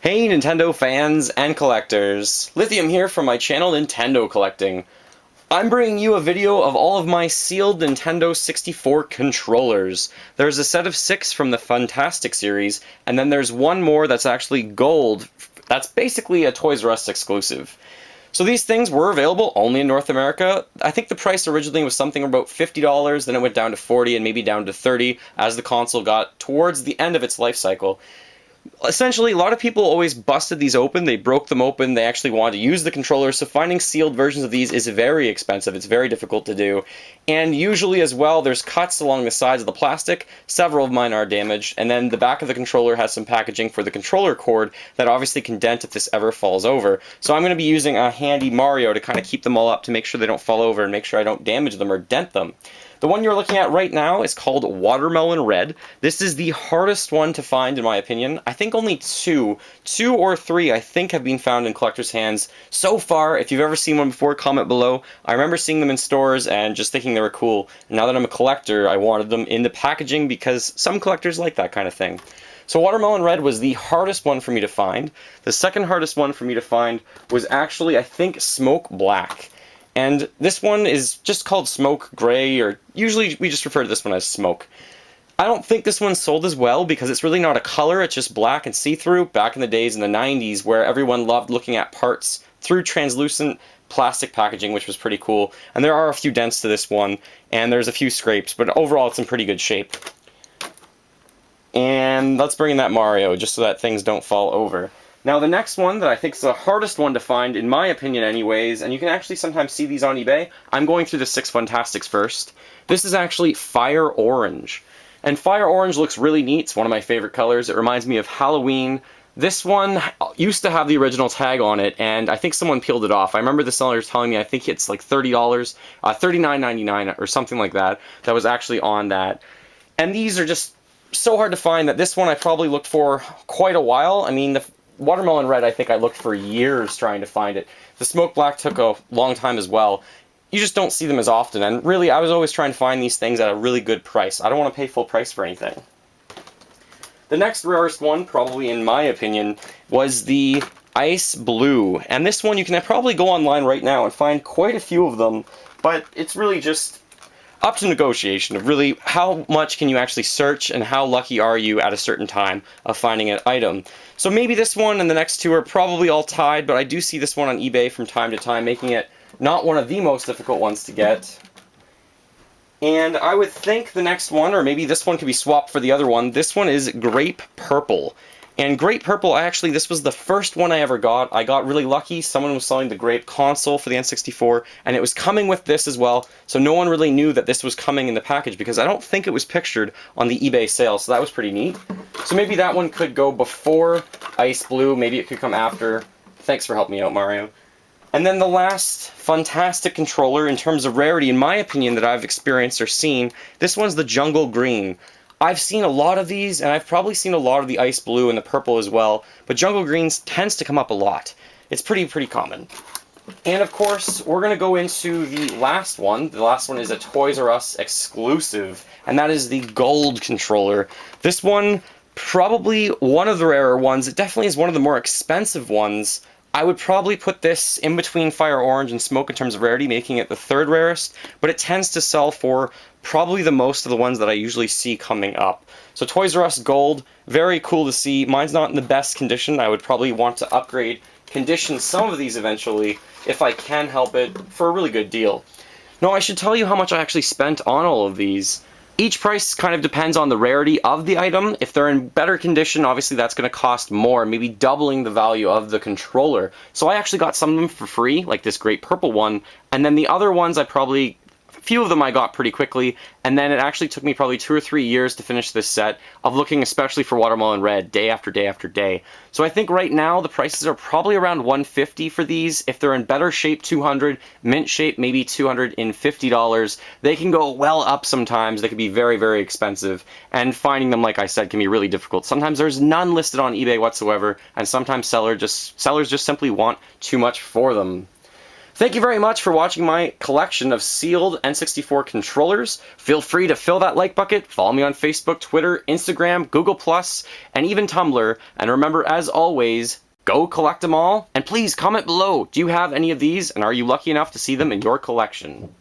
Hey Nintendo fans and collectors, Lithium here from my channel Nintendo Collecting. I'm bringing you a video of all of my sealed Nintendo 64 controllers. There's a set of 6 from the Funtastic series, and then there's one more that's actually gold. That's basically a Toys R Us exclusive. So these things were available only in North America. I think the price originally was something about $50, then it went down to $40 and maybe down to $30 as the console got towards the end of its life cycle. Essentially, a lot of people always busted these open, they broke them open, they actually wanted to use the controller, so finding sealed versions of these is very expensive, it's very difficult to do. And usually as well, there's cuts along the sides of the plastic, several of mine are damaged, and then the back of the controller has some packaging for the controller cord that obviously can dent if this ever falls over. So I'm going to be using a handy Mario to kind of keep them all up to make sure they don't fall over and make sure I don't damage them or dent them. The one you're looking at right now is called Watermelon Red. This is the hardest one to find in my opinion. I think only two or three I think have been found in collectors' hands so far. If you've ever seen one before, comment below. I remember seeing them in stores and just thinking they were cool. And now that I'm a collector, I wanted them in the packaging because some collectors like that kind of thing. So Watermelon Red was the hardest one for me to find. The second hardest one for me to find was actually, I think, Smoke Black. And this one is just called Smoke Gray, or usually we just refer to this one as Smoke. I don't think this one sold as well because it's really not a color, it's just black and see-through back in the days in the 90s where everyone loved looking at parts through translucent plastic packaging, which was pretty cool. And there are a few dents to this one, and there's a few scrapes, but overall it's in pretty good shape. And let's bring in that Mario, just so that things don't fall over. Now the next one that I think is the hardest one to find, in my opinion anyways, and you can actually sometimes see these on eBay, I'm going through the 6 Funtastics first. This is actually Fire Orange. And Fire Orange looks really neat, it's one of my favorite colors, it reminds me of Halloween. This one used to have the original tag on it, and I think someone peeled it off. I remember the seller telling me I think it's like $30, $39.99 or something like that, that was actually on that. And these are just so hard to find that this one I probably looked for quite a while. I mean, the Watermelon Red, I think I looked for years trying to find it. The Smoke Black took a long time as well. You just don't see them as often, and really, I was always trying to find these things at a really good price. I don't want to pay full price for anything. The next rarest one, probably in my opinion, was the Ice Blue. And this one, you can probably go online right now and find quite a few of them, but it's really just up to negotiation of really how much can you actually search and how lucky are you at a certain time of finding an item. So maybe this one and the next two are probably all tied, but I do see this one on eBay from time to time, making it not one of the most difficult ones to get. And I would think the next one, or maybe this one could be swapped for the other one, this one is Grape Purple. And Grape Purple, actually, this was the first one I ever got. I got really lucky. Someone was selling the Grape console for the N64, and it was coming with this as well, so no one really knew that this was coming in the package, because I don't think it was pictured on the eBay sale, so that was pretty neat. So maybe that one could go before Ice Blue, maybe it could come after. Thanks for helping me out, Mario. And then the last Funtastic controller, in terms of rarity, in my opinion, that I've experienced or seen, this one's the Jungle Green. I've seen a lot of these, and I've probably seen a lot of the Ice Blue and the Purple as well, but Jungle Greens tends to come up a lot. It's pretty common. And of course, we're going to go into the last one. The last one is a Toys R Us exclusive, and that is the Gold controller. This one, probably one of the rarer ones. It definitely is one of the more expensive ones. I would probably put this in between Fire Orange and Smoke in terms of rarity, making it the third rarest, but it tends to sell for probably the most of the ones that I usually see coming up. So Toys R Us Gold, very cool to see. Mine's not in the best condition. I would probably want to upgrade, condition some of these eventually, if I can help it, for a really good deal. Now I should tell you how much I actually spent on all of these. Each price kind of depends on the rarity of the item. If they're in better condition, obviously that's going to cost more, maybe doubling the value of the controller. So I actually got some of them for free, like this Grape Purple one, and then the other ones a few of them I got pretty quickly, and then it actually took me probably 2 or 3 years to finish this set of looking especially for Watermelon Red day after day after day. So I think right now the prices are probably around $150 for these. If they're in better shape, $200, mint shape, maybe $250. They can go well up sometimes. They can be very expensive, and finding them, like I said, can be really difficult. Sometimes there's none listed on eBay whatsoever, and sometimes sellers just simply want too much for them. Thank you very much for watching my collection of sealed N64 controllers. Feel free to fill that like bucket, follow me on Facebook, Twitter, Instagram, Google+, and even Tumblr. And remember, as always, go collect them all. And please comment below, do you have any of these, and are you lucky enough to see them in your collection?